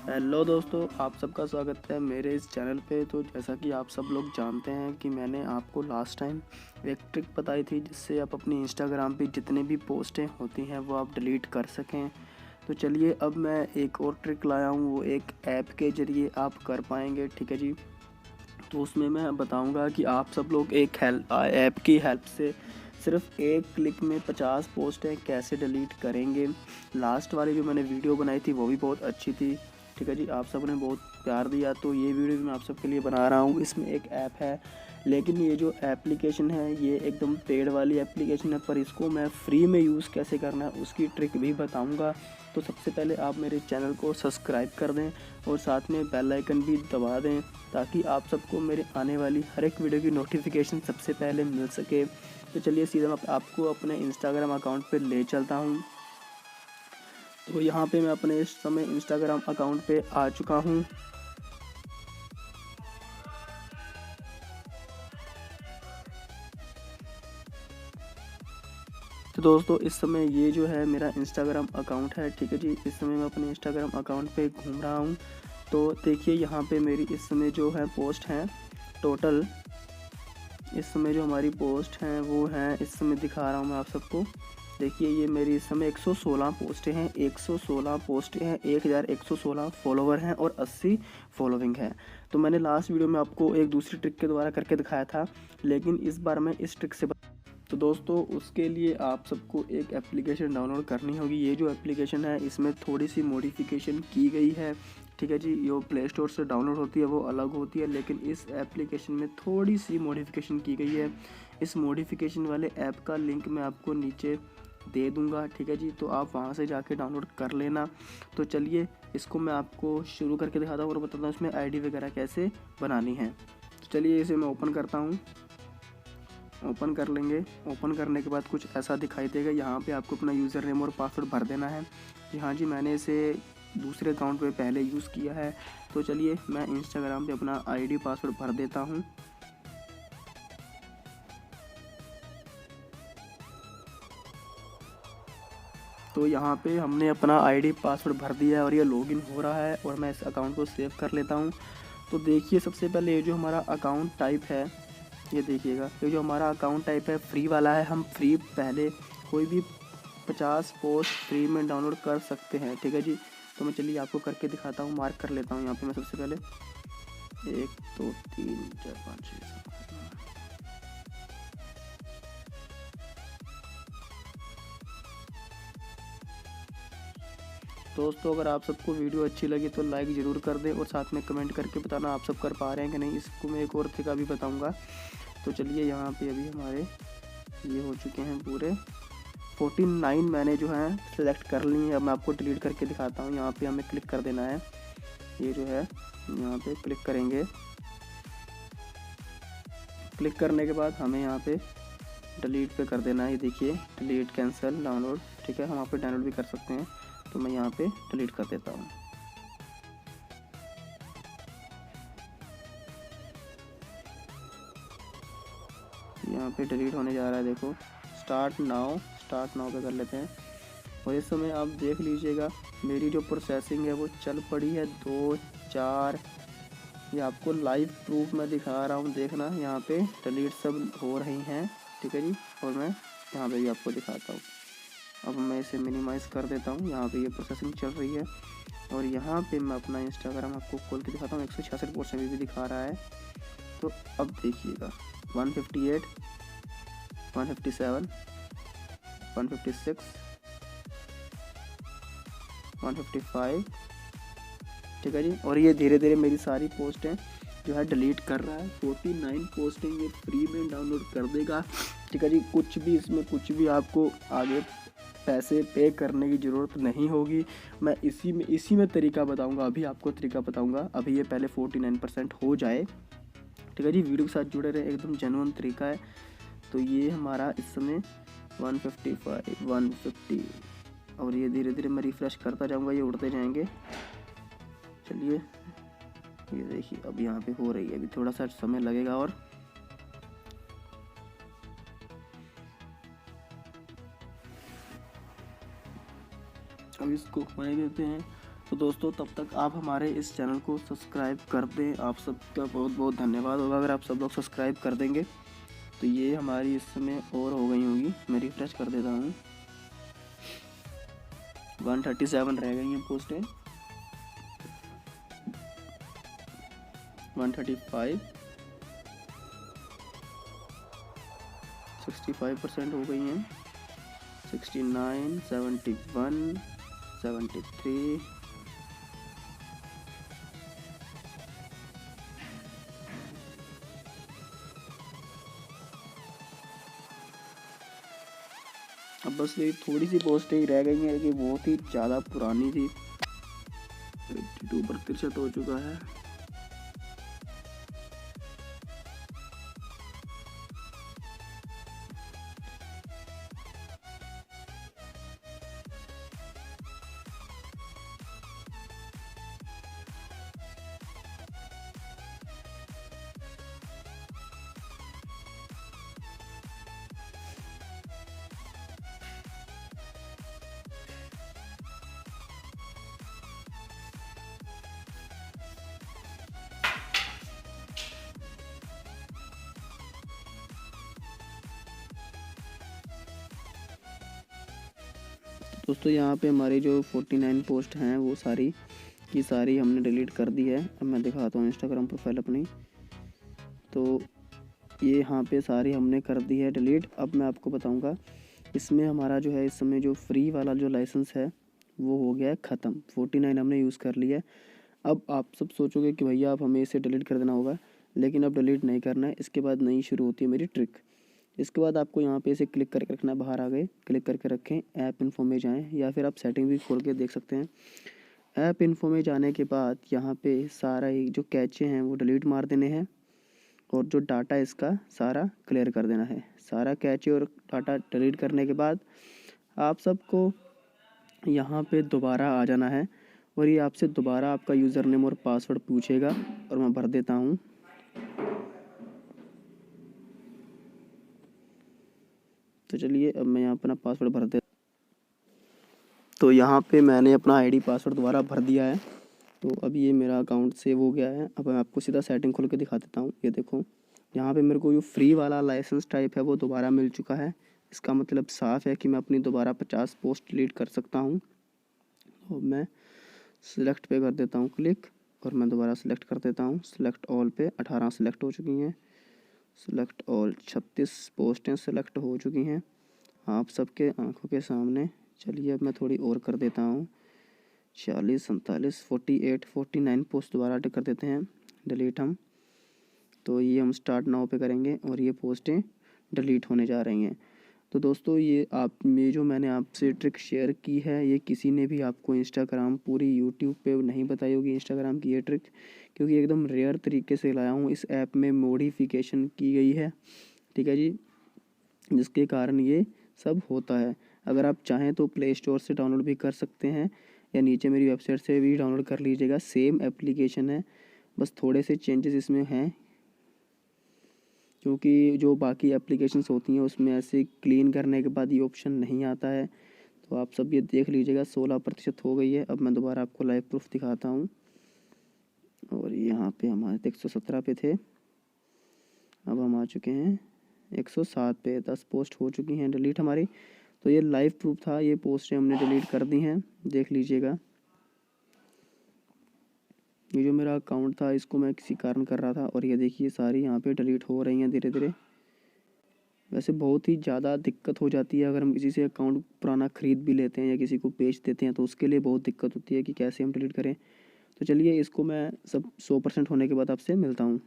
Hello दोस्तों, आप सबका स्वागत है मेरे इस चैनल पे। तो जैसा कि आप सब लोग जानते हैं कि मैंने आपको लास्ट टाइम एक ट्रिक बताई थी जिससे आप अपनी इंस्टाग्राम पे जितने भी पोस्टें होती हैं वो आप डिलीट कर सकें। तो चलिए अब मैं एक और ट्रिक लाया हूँ, वो एक ऐप के ज़रिए आप कर पाएंगे। ठीक है जी। तो उसमें मैं बताऊँगा कि आप सब लोग एक ऐप की हेल्प से सिर्फ एक क्लिक में 50 पोस्टें कैसे डिलीट करेंगे। लास्ट वाली जो मैंने वीडियो बनाई थी वो भी बहुत अच्छी थी। ठीक है जी, आप सब ने बहुत प्यार दिया, तो ये वीडियो भी मैं आप सबके लिए बना रहा हूँ। इसमें एक ऐप है, लेकिन ये जो एप्लीकेशन है ये एकदम पेड वाली एप्लीकेशन है, पर इसको मैं फ्री में यूज़ कैसे करना है उसकी ट्रिक भी बताऊँगा। तो सबसे पहले आप मेरे चैनल को सब्सक्राइब कर दें और साथ में बेल आइकन भी दबा दें, ताकि आप सबको मेरे आने वाली हर एक वीडियो की नोटिफिकेशन सबसे पहले मिल सके। तो चलिए सीधा मैं आपको अपने इंस्टाग्राम अकाउंट पे ले चलता हूँ। तो यहाँ पे मैं अपने इस समय इंस्टाग्राम अकाउंट पे आ चुका हूँ। तो दोस्तों इस समय ये जो है मेरा इंस्टाग्राम अकाउंट है। ठीक है जी, इस समय मैं अपने इंस्टाग्राम अकाउंट पे घूम रहा हूँ। तो देखिए यहाँ पे मेरी इस समय जो है पोस्ट हैं टोटल, इस समय जो हमारी पोस्ट हैं वो हैं, इस समय दिखा रहा हूँ मैं आप सबको। देखिए ये मेरी इस समय 116 पोस्टें हैं, 116 पोस्टें हैं, 1116 फॉलोवर हैं और 80 फॉलोइंग है। तो मैंने लास्ट वीडियो में आपको एक दूसरी ट्रिक के द्वारा करके दिखाया था, लेकिन इस बार मैं इस ट्रिक से तो दोस्तों उसके लिए आप सबको एक एप्लीकेशन डाउनलोड करनी होगी। ये जो एप्लीकेशन है इसमें थोड़ी सी मॉडिफिकेशन की गई है। ठीक है जी, जो प्ले स्टोर से डाउनलोड होती है वो अलग होती है, लेकिन इस एप्लीकेशन में थोड़ी सी मॉडिफिकेशन की गई है। इस मॉडिफिकेशन वाले ऐप का लिंक मैं आपको नीचे दे दूंगा। ठीक है जी, तो आप वहाँ से जाके डाउनलोड कर लेना। तो चलिए इसको मैं आपको शुरू करके दिखाता हूँ और बताता हूँ इसमें आईडी वगैरह कैसे बनानी है। तो चलिए इसे मैं ओपन करता हूँ। ओपन कर लेंगे। ओपन करने के बाद कुछ ऐसा दिखाई देगा। यहाँ पे आपको अपना यूज़र नेम और पासवर्ड भर देना है कि हाँ जी मैंने इसे दूसरे अकाउंट पे पहले यूज़ किया है। तो चलिए मैं इंस्टाग्राम पे अपना आईडी पासवर्ड भर देता हूँ। तो यहाँ पे हमने अपना आईडी पासवर्ड भर दिया है और ये लॉगिन हो रहा है और मैं इस अकाउंट को सेव कर लेता हूँ। तो देखिए सबसे पहले ये जो हमारा अकाउंट टाइप है, ये देखिएगा, ये जो हमारा अकाउंट टाइप है फ्री वाला है। हम फ्री पहले कोई भी 50 पोस्ट फ्री में डाउनलोड कर सकते हैं। ठीक है जी, तो मैं चलिए आपको करके दिखाता हूँ। मार्क कर लेता हूँ यहाँ पे मैं सबसे पहले 1 2 3 4 5 6 7 दोस्तों अगर आप सबको वीडियो अच्छी लगी तो लाइक ज़रूर कर दें और साथ में कमेंट करके बताना आप सब कर पा रहे हैं कि नहीं। इसको मैं एक और तरीका भी बताऊंगा। तो चलिए यहाँ पे अभी हमारे ये हो चुके हैं पूरे 49 मैंने जो है सिलेक्ट कर ली है। अब मैं आपको डिलीट करके दिखाता हूँ। यहाँ पे हमें क्लिक कर देना है, ये जो है यहाँ पे क्लिक करेंगे। क्लिक करने के बाद हमें यहाँ पे डिलीट पे कर देना है। ये देखिए डिलीट कैंसिल डाउनलोड। ठीक है, हम यहाँ पे डाउनलोड भी कर सकते हैं। तो मैं यहाँ पे डिलीट कर देता हूँ। यहाँ पे डिलीट होने जा रहा है, देखो स्टार्ट नाउ पे कर लेते हैं। और इस समय आप देख लीजिएगा मेरी जो प्रोसेसिंग है वो चल पड़ी है 2 4। ये आपको लाइव प्रूफ मैं दिखा रहा हूँ, देखना यहाँ पे डिलीट सब हो रही हैं। ठीक है जी, और मैं यहाँ पे भी आपको दिखाता हूँ। अब मैं इसे मिनिमाइज़ कर देता हूँ। यहाँ पे ये प्रोसेसिंग चल रही है और यहाँ पे मैं अपना इंस्टाग्राम आपको खोल के दिखाता हूँ। 166% भी दिखा रहा है। तो अब देखिएगा 158 157 156 155। ठीक है जी, और ये धीरे धीरे मेरी सारी पोस्टें जो है डिलीट कर रहा है। 49 पोस्टें ये फ्री में डाउनलोड कर देगा। ठीक है जी, कुछ भी इसमें कुछ भी आपको आगे पैसे पे करने की ज़रूरत नहीं होगी। मैं इसी में तरीका बताऊंगा, अभी आपको तरीका बताऊंगा। अभी ये पहले 49% हो जाए। ठीक है जी, वीडियो के साथ जुड़े रहे, एकदम जेन्युइन तरीका है। तो ये हमारा इस समय 155 150 और ये धीरे धीरे मैं रिफ़्रेश करता जाऊंगा, ये उड़ते जाएंगे। चलिए ये देखिए अब यहाँ पे हो रही है, अभी थोड़ा सा समय लगेगा। और अब इसको होने देते हैं। तो दोस्तों तब तक आप हमारे इस चैनल को सब्सक्राइब कर दें। आप सबका बहुत बहुत धन्यवाद होगा अगर आप सब लोग सब्सक्राइब कर देंगे। तो ये हमारी इस समय और हो गई होंगी, मैं रिफ्रेश कर देता हूँ। 137 रह गई हैं पोस्टें, 135, 65% हो गई हैं, 69, 71, 73, अब बस ये थोड़ी सी पोस्टें ही रह गई हैं कि बहुत ही ज़्यादा पुरानी थी। 82% हो चुका है। दोस्तों यहाँ पे हमारी जो 49 पोस्ट हैं वो सारी की सारी हमने डिलीट कर दी है। अब मैं दिखाता हूँ इंस्टाग्राम प्रोफाइल अपनी, तो ये यहाँ पे सारी हमने कर दी है डिलीट। अब मैं आपको बताऊँगा इसमें हमारा जो है इस समय जो फ्री वाला जो लाइसेंस है वो हो गया है ख़त्म। 49 हमने यूज़ कर लिया है। अब आप सब सोचोगे कि भैया अब हमें इसे डिलीट कर देना होगा, लेकिन अब डिलीट नहीं करना है। इसके बाद नई शुरू होती है मेरी ट्रिक। इसके बाद आपको यहाँ पे इसे क्लिक करके रखना है, बाहर आ गए क्लिक करके रखें, ऐप इन्फो में जाएँ या फिर आप सेटिंग भी खोल के देख सकते हैं। ऐप इन्फो में जाने के बाद यहाँ पे सारा ही जो कैचे हैं वो डिलीट मार देने हैं और जो डाटा इसका सारा क्लियर कर देना है। सारा कैचे और डाटा डिलीट करने के बाद आप सबको यहाँ पे दोबारा आ जाना है और ये आपसे दोबारा आपका यूज़र नेम और पासवर्ड पूछेगा और मैं भर देता हूँ। तो चलिए अब मैं यहाँ अपना पासवर्ड भर देता। तो यहाँ पे मैंने अपना आईडी पासवर्ड दोबारा भर दिया है। तो अब ये मेरा अकाउंट सेव हो गया है। अब मैं आपको सीधा सेटिंग खोल के दिखा देता हूँ। ये देखो यहाँ पे मेरे को जो फ्री वाला लाइसेंस टाइप है वो दोबारा मिल चुका है। इसका मतलब साफ़ है कि मैं अपनी दोबारा 50 पोस्ट डिलीट कर सकता हूँ। और मैं सिलेक्ट पे कर देता हूँ क्लिक और मैं दोबारा सिलेक्ट कर देता हूँ। सिलेक्ट ऑल पे 18 सिलेक्ट हो चुकी हैं। सिलेक्ट ऑल 36 पोस्टें सिलेक्ट हो चुकी हैं आप सबके आंखों के सामने। चलिए अब मैं थोड़ी और कर देता हूँ। 40, 47, 48, 49 पोस्ट दोबारा कर देते हैं डिलीट हम। तो ये हम स्टार्ट नाउ पे करेंगे और ये पोस्टें डिलीट होने जा रही हैं। तो दोस्तों ये जो मैंने आपसे ट्रिक शेयर की है ये किसी ने भी आपको इंस्टाग्राम पूरी यूट्यूब पे नहीं बताई होगी इंस्टाग्राम की ये ट्रिक, क्योंकि एकदम रेयर तरीके से लाया हूँ। इस ऐप में मॉडिफिकेशन की गई है, ठीक है जी, जिसके कारण ये सब होता है। अगर आप चाहें तो प्ले स्टोर से डाउनलोड भी कर सकते हैं या नीचे मेरी वेबसाइट से भी डाउनलोड कर लीजिएगा। सेम एप्लीकेशन है, बस थोड़े से चेंजेस इसमें हैं, क्योंकि जो बाकी एप्लीकेशंस होती हैं उसमें ऐसे क्लीन करने के बाद ये ऑप्शन नहीं आता है। तो आप सब ये देख लीजिएगा। 16% हो गई है। अब मैं दोबारा आपको लाइव प्रूफ दिखाता हूँ। और यहाँ पे हमारे 117 पे थे, अब हम आ चुके हैं 107 पे। 10 पोस्ट हो चुकी हैं डिलीट हमारी। तो ये लाइव प्रूफ था, ये पोस्टें हमने डिलीट कर दी हैं, देख लीजिएगा। ये जो मेरा अकाउंट था इसको मैं किसी कारण कर रहा था और ये देखिए सारी यहाँ पे डिलीट हो रही हैं धीरे धीरे। वैसे बहुत ही ज़्यादा दिक्कत हो जाती है अगर हम किसी से अकाउंट पुराना ख़रीद भी लेते हैं या किसी को बेच देते हैं, तो उसके लिए बहुत दिक्कत होती है कि कैसे हम डिलीट करें। तो चलिए इसको मैं सब 100% होने के बाद आपसे मिलता हूँ।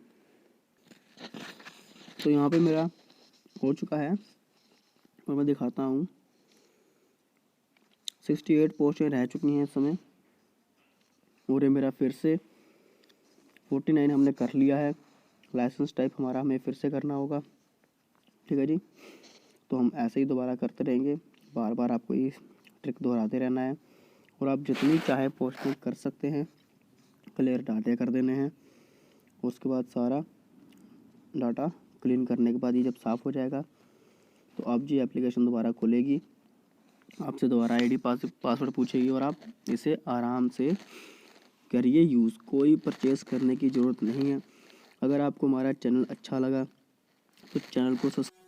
तो यहाँ पे मेरा हो चुका है और मैं दिखाता हूँ। 68 पोस्टें रह चुकी हैं इस समय और ये मेरा फिर से 49 हमने कर लिया है। लाइसेंस टाइप हमारा हमें फिर से करना होगा, ठीक है जी। तो हम ऐसे ही दोबारा करते रहेंगे, बार बार आपको ये ट्रिक दोहराते रहना है और आप जितनी चाहे पोस्टिंग कर सकते हैं। क्लियर डाटा कर देने हैं, उसके बाद सारा डाटा क्लीन करने के बाद ये जब साफ़ हो जाएगा तो अब जी एप्लीकेशन दोबारा खुलेगी आपसे दोबारा आईडी पासवर्ड पूछेगी और आप इसे आराम से करिए यूज़। कोई परचेस करने की ज़रूरत नहीं है। अगर आपको हमारा चैनल अच्छा लगा तो चैनल को सब्सक्राइब